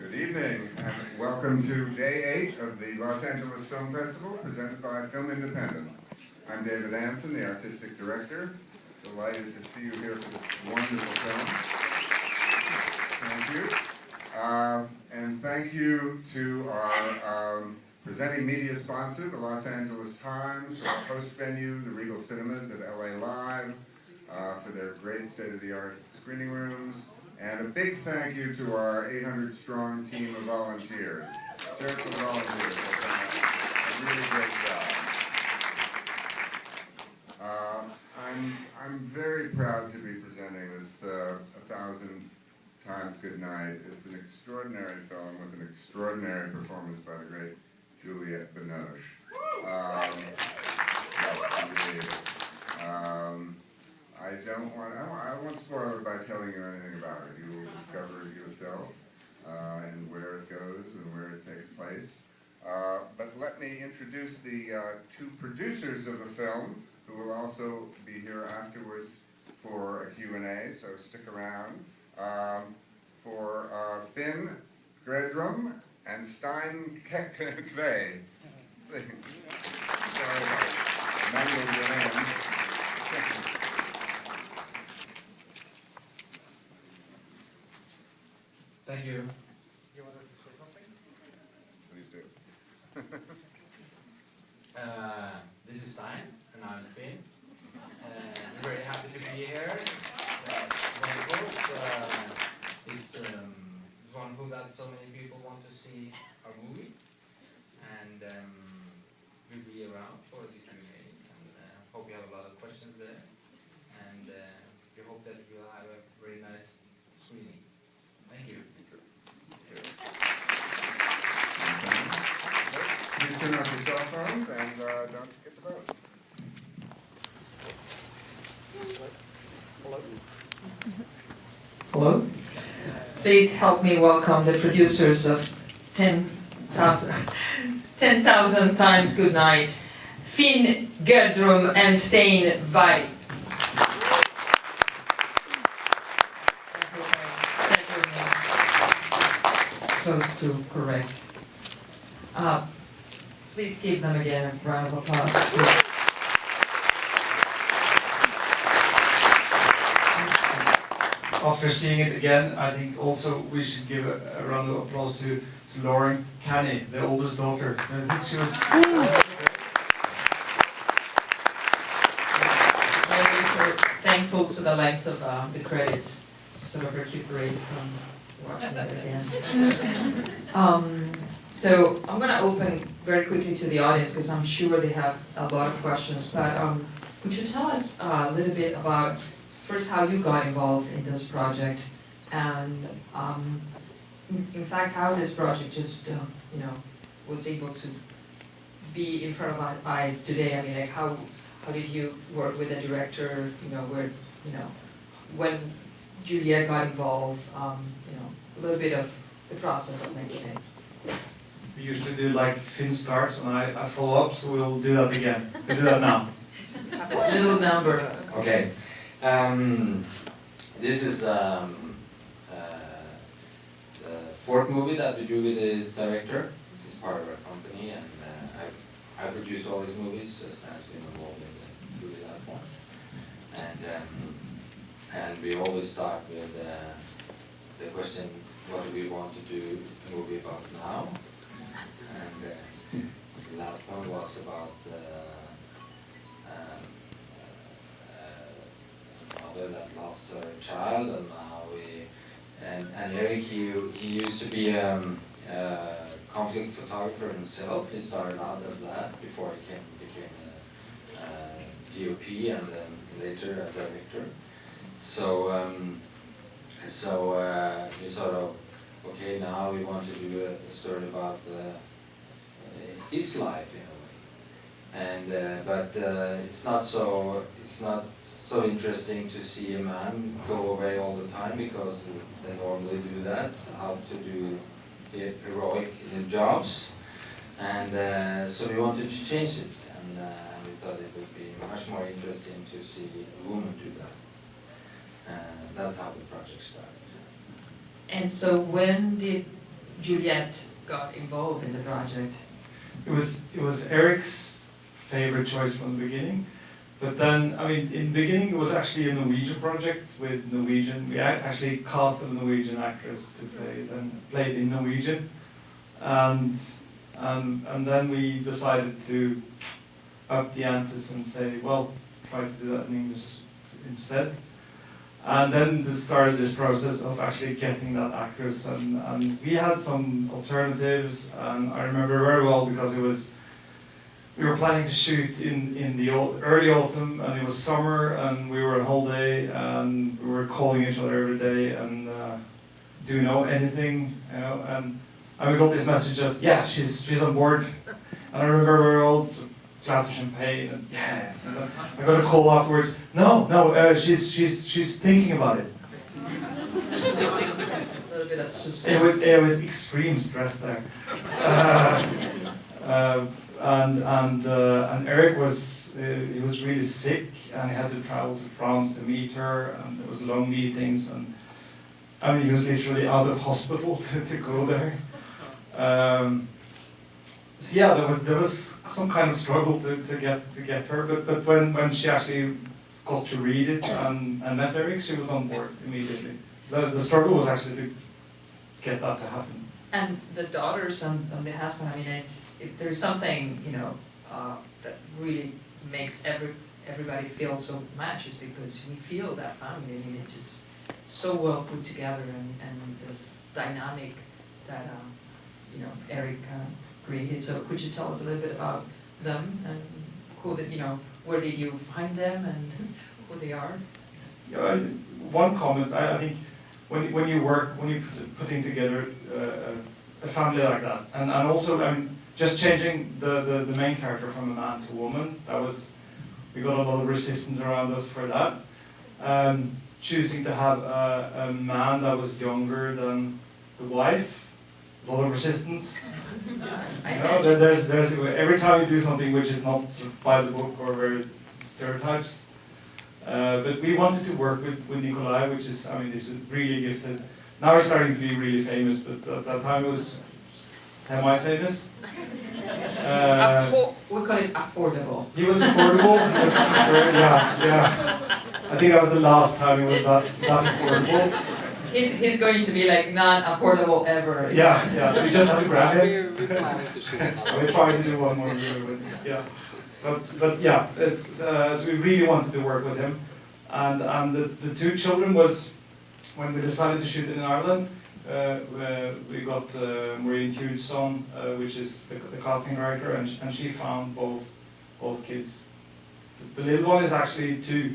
Good evening, and welcome to Day 8 of the Los Angeles Film Festival, presented by Film Independent. I'm David Anson, the Artistic Director. Delighted to see you here for this wonderful film. Thank you. And thank you to our presenting media sponsor, the Los Angeles Times, to our host venue, the Regal Cinemas at LA Live, for their great state-of-the-art screening rooms. And a big thank you to our 800-strong team of volunteers. Search for volunteers have done a really great job. I'm very proud to be presenting this 1,000 Times Goodnight. It's an extraordinary film with an extraordinary performance by the great Juliette Binoche. I won't spoil it by telling you anything about it. You will discover it yourself, and where it goes and where it takes place. But let me introduce the two producers of the film, who will also be here afterwards for a Q&A, so stick around. For Finn Gredrum and Stein Kvei. Sorry about mangling your names. Thank you. You want us to say something? Please do. This is Stein, and I'm Finn. I'm very happy to be here. It's wonderful that so many people want to see our movie, and we'll be around for the Q&A, and hope you have a lot of questions there, and we hope that you'll have a very nice screening. Thank you. Please turn off your cell phones and don't forget to vote. Hello. Please help me welcome the producers of 10,000 Times Goodnight, Finn Gerdrum and Stein Kvei. Close to correct. Please give them again a round of applause. After seeing it again, I think also we should give a round of applause to Lauren Canny, the oldest daughter. I think she was... We're thankful to the length of the credits to sort of recuperate from watching it again. So I'm going to open very quickly to the audience because I'm sure they have a lot of questions. But would you tell us a little bit about first how you got involved in this project, and in fact how this project just was able to be in front of our eyes today? I mean, like how did you work with the director? When Juliette got involved, a little bit of the process of making it. We usually do like Finn starts and I follow up, so we'll do that again. We'll do that now. Little number. Okay. This is the fourth movie that we do with this director. He's part of our company, and I produced all his movies, so Stan's been involved in the last one. And we always start with the question, what do we want to do a movie about now? And the last one was about the mother that lost her child, and now and Eric, he used to be a conflict photographer himself. He started out as that before he became a DOP and then later a director. So we sort of, okay, now we want to do a story about his life in a way, and but it's not so interesting to see a man go away all the time, because they normally do that, how to do the heroic jobs, and so we wanted to change it, and we thought it would be much more interesting to see a woman do that, and that's how the project started. And so when did Juliette got involved in the project? It was Eric's favorite choice from the beginning. But then, I mean, in the beginning it was actually a Norwegian project with Norwegian. We actually cast a Norwegian actress to play in Norwegian, and then we decided to up the antes and say, well, try to do that in English instead. And then started this process of actually getting that actress, and we had some alternatives, and I remember very well because we were planning to shoot in the early autumn, and it was summer, and we were on holiday, and we were calling each other every day, and do you know anything, you know, and we got this message just, yeah, she's on board, and I remember very well, glass of champagne, and yeah, and I got a call afterwards, no, she's thinking about it. A little bit of suspense. It was extreme stress there. And Eric he was really sick, and he had to travel to France to meet her, and there was long meetings, and I mean he was literally out of hospital to go there. So yeah, there was some kind of struggle to get her, but when she actually got to read it and met Eric, she was on board immediately. The struggle was actually to get that to happen. And the daughters and the husband, I mean, there's something, you know, that really makes everybody feel so much, is because we feel that family. I mean, it's just so well put together, and this dynamic that, you know, Eric created. So could you tell us a little bit about them, and who, you know, where did you find them, and who they are? Yeah, one comment, I think when you're putting together a family like that, and also just changing the main character from a man to a woman, we got a lot of resistance around us for that. Choosing to have a man that was younger than the wife, a lot of resistance. You know, there's every time you do something which is not by the book or very stereotypes. But we wanted to work with Nikolai, which is, I mean, he's really gifted. Now he's starting to be really famous, but at that time it was semi-famous. We call it affordable. He was affordable. Yeah. I think that was the last time he was that affordable. He's going to be like not affordable ever. Yeah. So we just had to grab him. We're planning to shoot another. We're trying to do one more movie with him. Yeah. But yeah, it's so we really wanted to work with him, and the two children was when we decided to shoot in Ireland. We got Maureen Hughes-son, which is the casting director, and she found both kids. The little one is actually 2.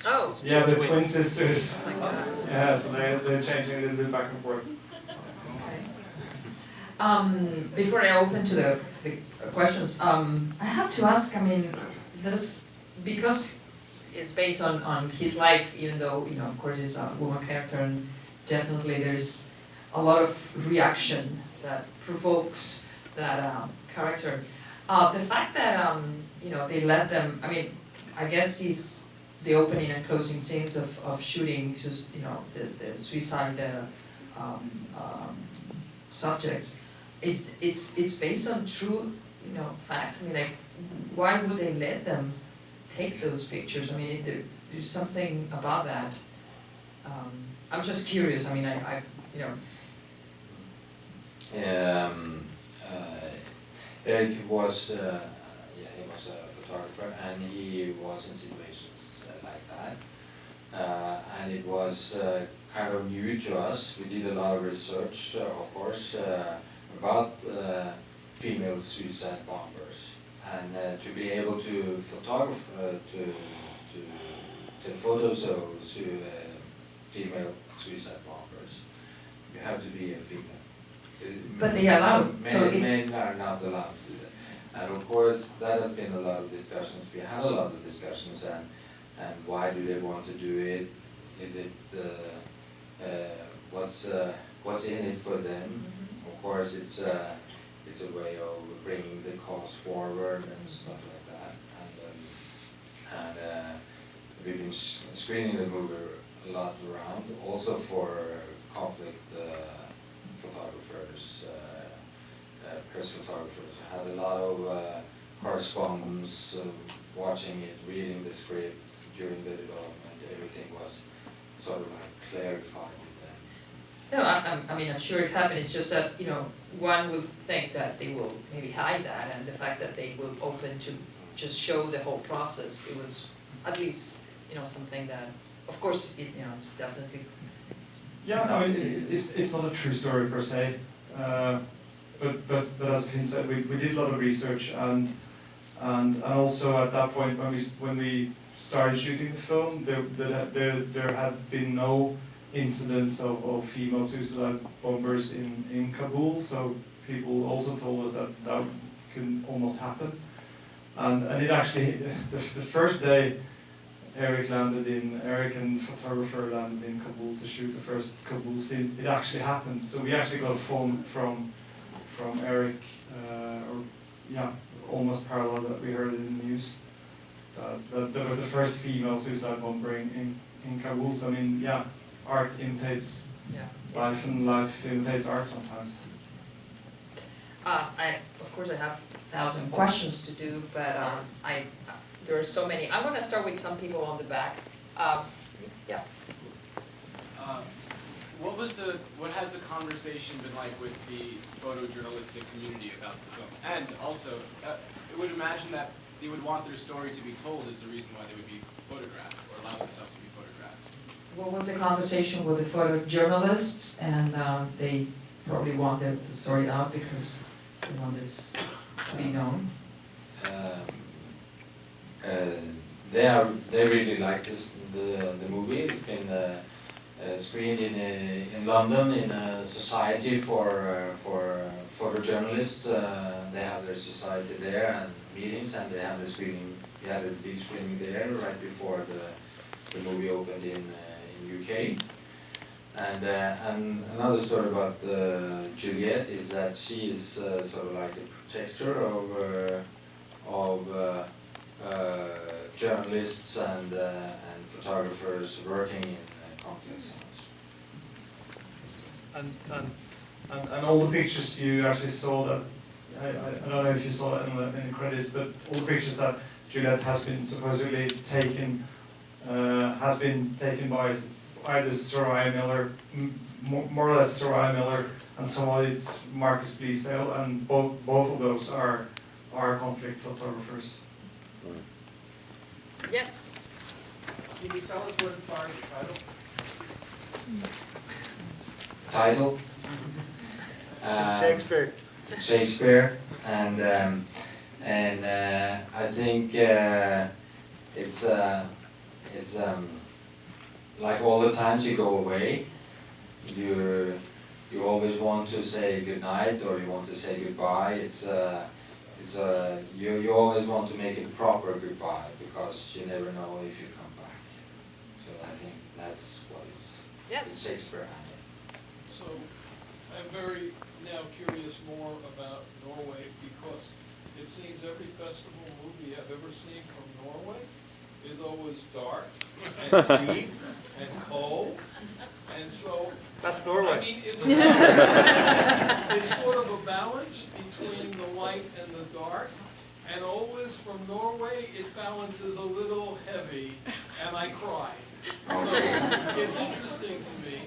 Oh. Yeah, they're twin sisters. Oh my God. Yeah, so they're changing a little bit back and forth. Before I open to the questions, I have to ask, I mean, because it's based on his life, even though, you know, of course, it's a woman character, and definitely there's a lot of reaction that provokes that character. The fact that, you know, they let them, I mean, I guess the opening and closing scenes of shooting, just, you know, the suicide subjects, it's based on true, you know, facts. I mean, like, why would they let them take those pictures? I mean, there's something about that. I'm just curious. I mean, I you know. Eric was, he was a photographer, and he was in situations like that. And it was kind of new to us. We did a lot of research, of course, about female suicide bombers, and to be able to photograph, to take photos of female suicide bombers, you have to be a female. But they are allowed. Men are not allowed to do that. And of course, that has been a lot of discussions. We had a lot of discussions, and why do they want to do it? Is it what's in it for them? Mm-hmm. Of course, it's a way of bringing the cause forward and stuff like that. And we've been screening the movie a lot around, also for conflict photographers press photographers. I had a lot of correspondence, watching it, reading the script during the development. Everything was sort of like clarified with them. No, I mean, I'm sure it happened. It's just that, you know, one would think that they will maybe hide that, and the fact that they were open to just show the whole process, it was at least, you know, something that, of course, it, you know, it's definitely. Yeah, I mean, it's not a true story per se, but as Finn said, we did a lot of research, and also at that point when we started shooting the film, there had been no incidents of female suicide bombers in Kabul, so people also told us that can almost happen, and it actually the first day. Eric and photographer landed in Kabul to shoot the first Kabul scene. It actually happened. So we actually got a phone from Eric, almost parallel that we heard it in the news. That there was the first female suicide bomber in Kabul. So I mean, yeah, art imitates life, and life imitates art sometimes. Of course, I have 1,000 questions to do, but there are so many. I'm going to start with some people on the back. Yeah. What has the conversation been like with the photojournalistic community about the film? And also, I would imagine that they would want their story to be told is the reason why they would be photographed or allow themselves to be photographed. What was the conversation with the photojournalists? And they probably want the story out because they want this to be known. They really like the movie. It's been screened in London in a society for photojournalists. They have their society there and meetings, and they have the screening. We had a big screening there right before the movie opened in UK. And another story about Juliet is that she is sort of like a protector of journalists and photographers working in conflict zones. And all the pictures you actually saw that, I don't know if you saw that in the credits, but all the pictures that Juliet has been supposedly taken, has been taken by either Soraya Miller, more or less Soraya Miller, and some of it's Marcus Bleasdale, and both of those are conflict photographers. Yes. Can you tell us what inspired the title? Title? It's Shakespeare. Shakespeare, and I think it's like all the times you go away, you always want to say goodnight or you want to say goodbye. You always want to make it a proper goodbye because you never know if you come back. So I think that's what is Shakespeare. So I'm very now curious more about Norway because it seems every festival movie I've ever seen from Norway is always dark and deep and cold, and so That's Norway. I mean, it's sort of a balance between the light and the dark, and always from Norway it balances a little heavy, and I cry. So it's interesting to me.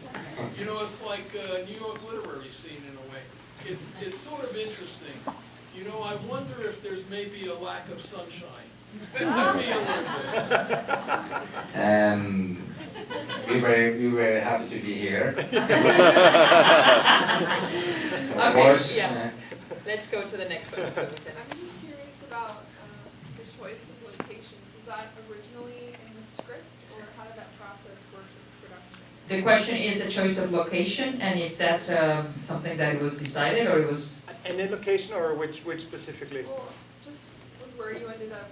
You know, it's like a New York literary scene in a way. It's sort of interesting. You know, I wonder if there's maybe a lack of sunshine. Tell me a little bit. We were happy to be here. Of Okay, course. yeah. Let's go to the next one. So we can. I'm just curious about the choice of locations. Is that originally in the script, or how did that process work with production? The question is the choice of location, and if that's something that was decided or it was. Any location or which specifically? Well, just with where you ended up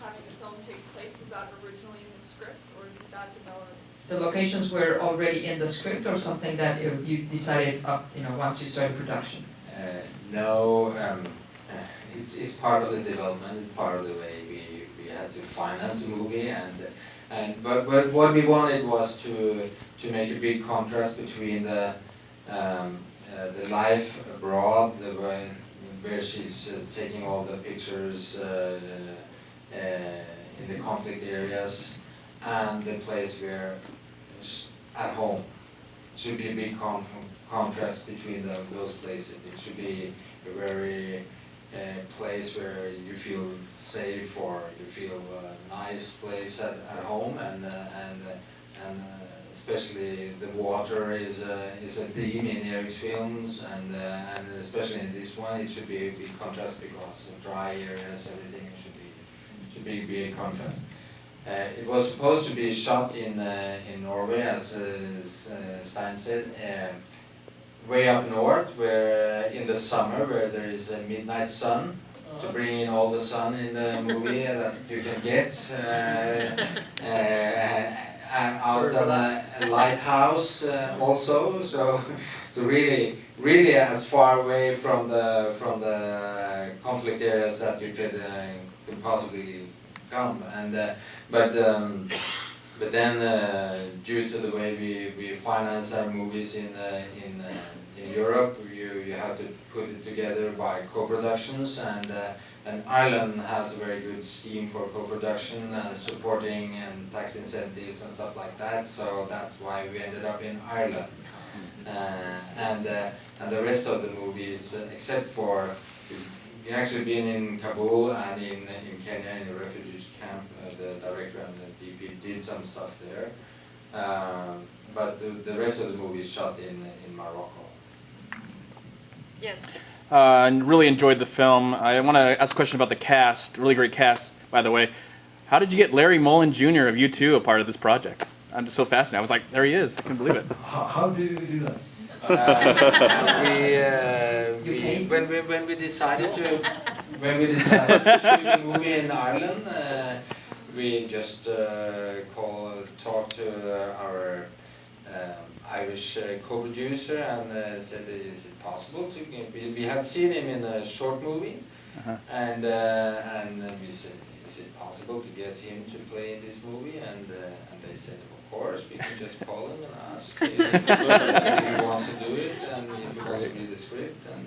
having the film take place, was that originally in the script, or did that develop? The locations were already in the script, or something that you decided once you started production. No, it's part of the development, part of the way we had to finance the movie, but what we wanted was to make a big contrast between the life abroad, where she's taking all the pictures in the conflict areas, and the place where it's at home. It should be a big contrast between those places. It should be a very place where you feel safe, or you feel a nice place at home, and especially the water is a theme in Eric's films, and especially in this one, it should be a big contrast because the dry areas, everything should be a big contrast. It was supposed to be shot in Norway, as Stein said, way up north, where in the summer, where there is a midnight sun, to bring in all the sun in the movie that you can get. Out on a lighthouse also, so really as far away from the conflict areas that you could possibly come. And but then due to the way we finance our movies in Europe, you have to put it together by co-productions, and Ireland has a very good scheme for co-production and supporting and tax incentives and stuff like that. So that's why we ended up in Ireland. And the rest of the movies, except for, we've actually been in Kabul and in Kenya in a refugee camp. The director and the DP did some stuff there. But the rest of the movie is shot in Morocco. Yes. Really enjoyed the film. I want to ask a question about the cast. Really great cast, by the way. How did you get Larry Mullen Jr. of U2 a part of this project? I'm just so fascinated. I was like, there he is. I couldn't believe it. How did we do that? When we decided to shoot a movie in Ireland, we just talked to our Irish co-producer and said, is it possible to, we had seen him in a short movie, and we said, is it possible to get him to play in this movie? And they said, of course, we can just call him and ask if he wants to do it, and if he wants to read the script. And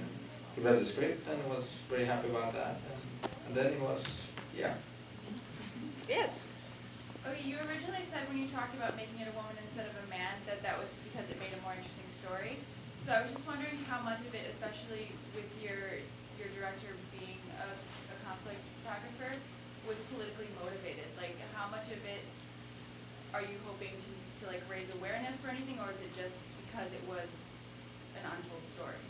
he read the script and was very happy about that. And then he was, yeah. Yes. Okay, you originally said when you talked about making it a woman instead of a man that was because it made a more interesting story. So I was just wondering how much of it, especially with your director being a conflict photographer, was politically motivated. Like, how much of it are you hoping to like raise awareness for anything, or is it just because it was an untold story?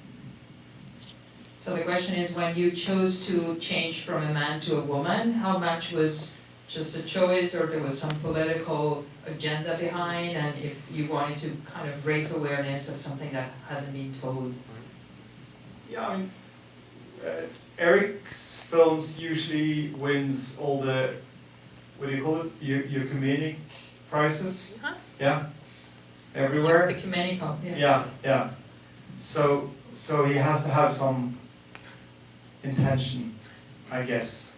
So the question is, when you chose to change from a man to a woman, how much was just a choice, or there was some political agenda behind, and if you wanted to kind of raise awareness of something that hasn't been told? Yeah, I mean, Eric's films usually wins all the, what do you call it, ecumenic prizes? Yeah, everywhere. Ecumenical, Yeah. So he has to have some intention, I guess.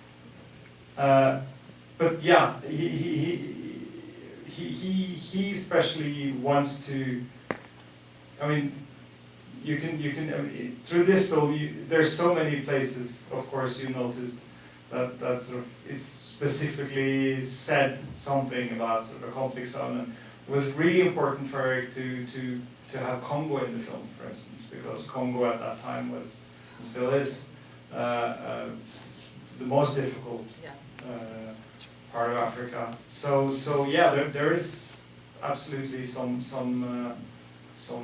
But yeah, he especially wants to. I mean, you can I mean, through this film, there's so many places. Of course, you notice that sort of it's specifically said something about sort of a conflict zone, and it was really important for Eric to have Congo in the film, for instance, because Congo at that time was, and still is, the most difficult part of Africa. So yeah, there is absolutely some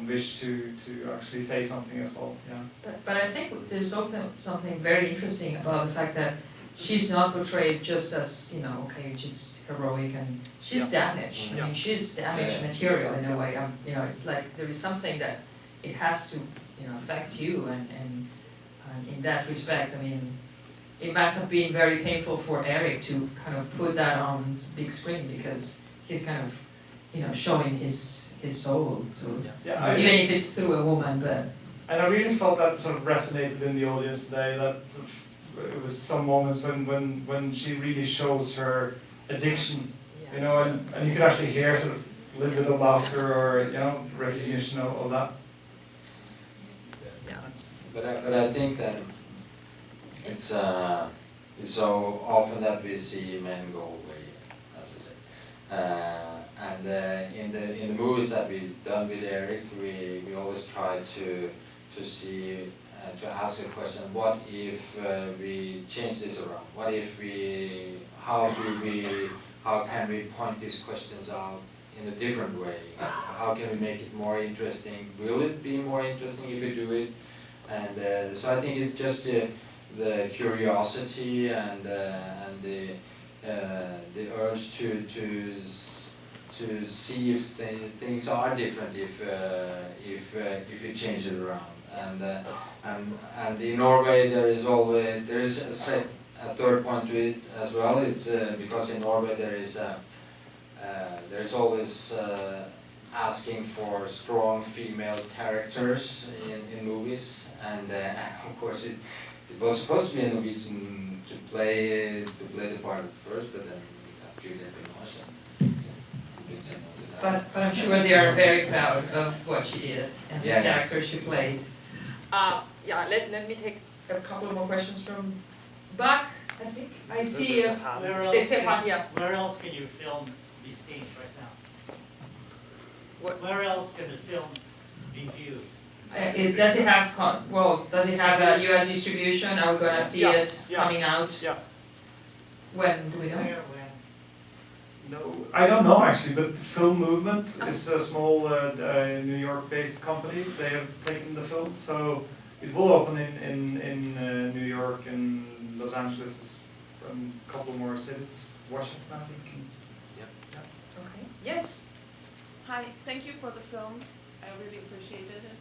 wish to actually say something as well. Yeah. But I think there's also something very interesting about the fact that she's not portrayed just as, okay, just heroic, and she's damaged. I mean, she's damaged material in a way. It's like there is something that it has to, affect you, and in that respect, I mean, it must have been very painful for Eric to kind of put that on big screen, because he's kind of, showing his soul to, even if it's through a woman. But and I really felt that sort of resonated in the audience today. That sort of, it was some moments when she really shows her addiction, and you could actually hear sort of a little bit of laughter, or recognition of that. But I think that it's so often that we see men go away, as I say. And in the movies that we've done with Eric, we always try to see to ask a question: what if we change this around? What if how can we point these questions out in a different way? How can we make it more interesting? Will it be more interesting if we do it? And so I think it's just the curiosity and the urge to see if things are different if you change it around. And in Norway there is a third point to it as well. It's because in Norway there's always asking for strong female characters in movies, and of course it was supposed to be a Norwegian to play the part at first, but then we got Juliette Binoche, and we did say no to that. But I'm sure they are very proud of what she did and the character she played. Yeah, let me take a couple more questions from back. I think I see. Where else can you film these scenes right now? Where else can the film be viewed? Does it have a US distribution? Are we gonna see it coming out? Yeah. When do we know? No, I don't know actually, but Film Movement is a small New York-based company. They have taken the film, so it will open in New York and Los Angeles and a couple more cities. Washington, I think. Yep. Okay. Yes. Hi, thank you for the film. I really appreciated it.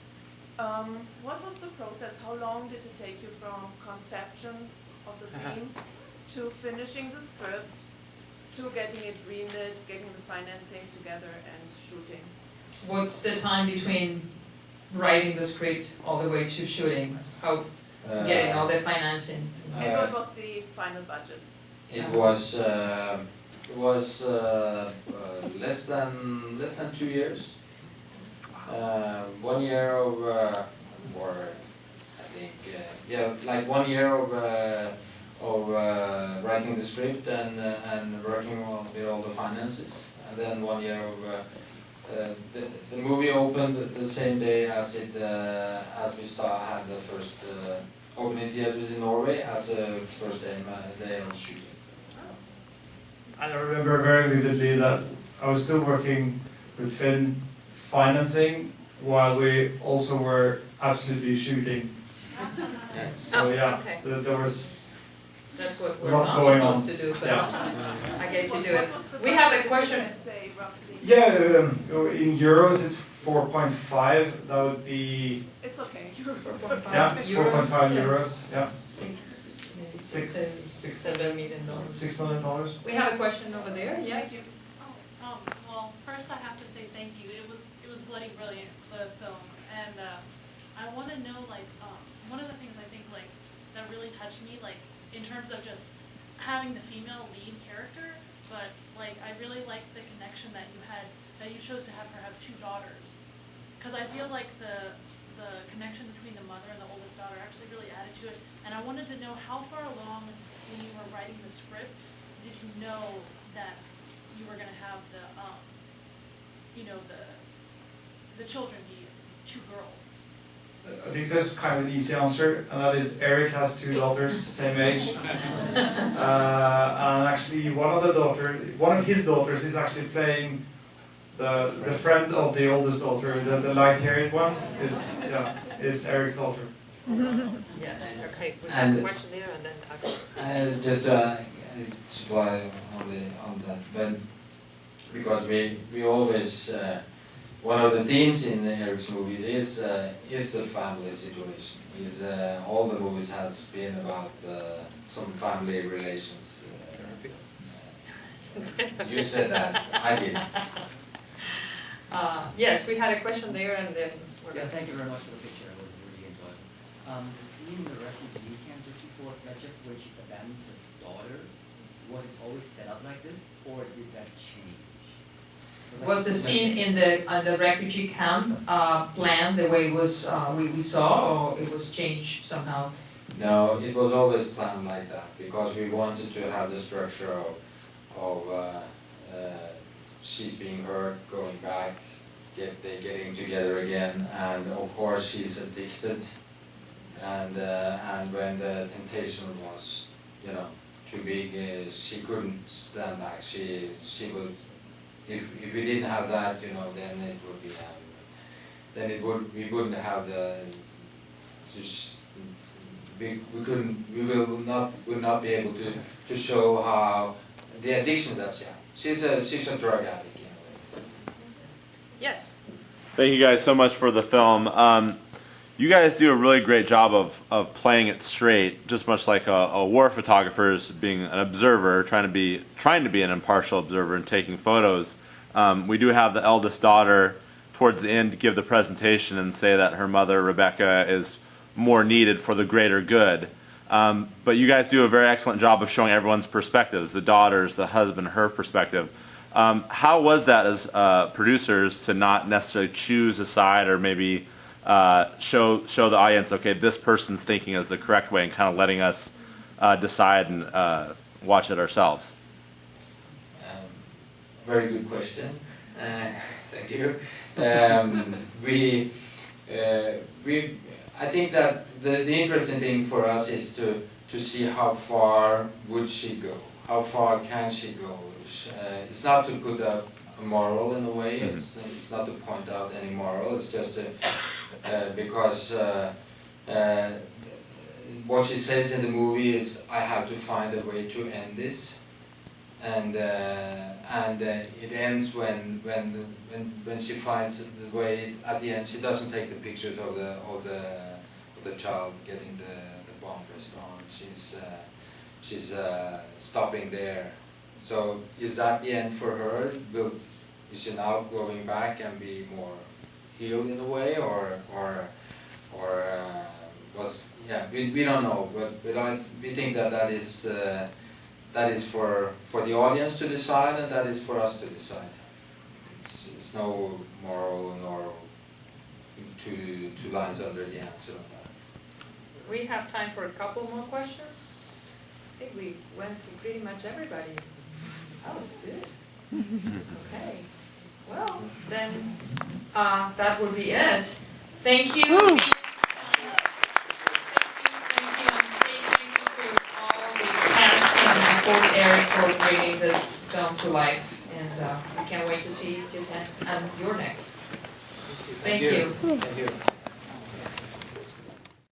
What was the process? How long did it take you from conception of the theme to finishing the script, to getting it greenlit, getting the financing together and shooting? What's the time between writing the script all the way to shooting? How getting all the financing? And what was the final budget? It was less than 2 years. 1 year of, or I think, like 1 year of writing the script and working with all the finances, and then 1 year of the movie opened the same day as it as we had the first opening theaters in Norway as the first day of shooting. And I remember very vividly that I was still working with film financing while we also were absolutely shooting. Yes. So yeah, okay. there was That's what we're lot not going supposed on. to do, but Yeah. I guess you do What it. was the We have a budget, question. let's say, roughly? Yeah, in euros it's 4.5. That would be It's okay. yeah, 4.5 Yes. euros. Yeah, $7 million. $6 million. We have a question over there. Yes. Well, first I have to say thank you. It was bloody brilliant, the film, and I want to know, like, one of the things I think, like, that really touched me, like, in terms of just having the female lead character, but like I really liked the connection that you chose to have her have 2 daughters, because I feel like the connection between the mother and the oldest daughter actually really added to it, and I wanted to know how far along when you were writing the script did you know that you were going to have the the children be 2 girls. I think that's kind of an easy answer, and that is Eric has 2 daughters, same age. And actually one of his daughters is actually playing the friend of the oldest daughter, the light-haired one, is Eric's daughter. Yes. Okay. We And have a question there, and then Just supply on that, but because we always one of the themes in Eric's movies is the family situation. All the movies has been about some family relations. You said that, I did. yes, we had a question there, and then we're Yeah, going. thank you very much for the picture. I was really enjoying it. The scene in the refugee camp just before, just where she abandons her daughter, was it always set up like this, or did that change? So Was the scene in the refugee camp planned the way it was we saw, or it was changed somehow No, it was always planned like that because we wanted to have the structure of she's being hurt, going back, they getting together again, and of course she's addicted, and when the temptation was, you know, too big, she couldn't stand back. She was, if we didn't have that, you know, then it would be, we wouldn't have the. Would not be able to show how the addiction that she has. She's a drug addict in a way. Yes. Thank you guys so much for the film. You guys do a really great job of playing it straight, just much like a war photographer is being an observer, trying to be an impartial observer and taking photos. We do have the eldest daughter towards the end give the presentation and say that her mother, Rebecca, is more needed for the greater good. But you guys do a very excellent job of showing everyone's perspectives, the daughter's, the husband, her perspective. How was that as producers to not necessarily choose a side or maybe show the audience, okay, this person's thinking is the correct way, and kind of letting us decide and watch it ourselves? Very good question. Thank you. I think that the interesting thing for us is to see how far would she go, how far can she go. It's not to put a moral in a way. It's not to point out any moral. It's just because what she says in the movie is, I have to find a way to end this, and it ends when she finds the way. At the end, she doesn't take the pictures of the child getting the bomb pressed on. She's stopping there. So is that the end for her? Is she now going back and be more healed in a way, or was, yeah, we don't know, but we think that is for the audience to decide, and that is for us to decide. It's no moral nor two lines under the answer of that. We have time for a couple more questions. I think we went through pretty much everybody. That was good. Okay. Well, then that would be it. Thank you. Thank you to all the cast and for Eric for bringing this film to life. And we can't wait to see his next and your next. Thank you. Thank you.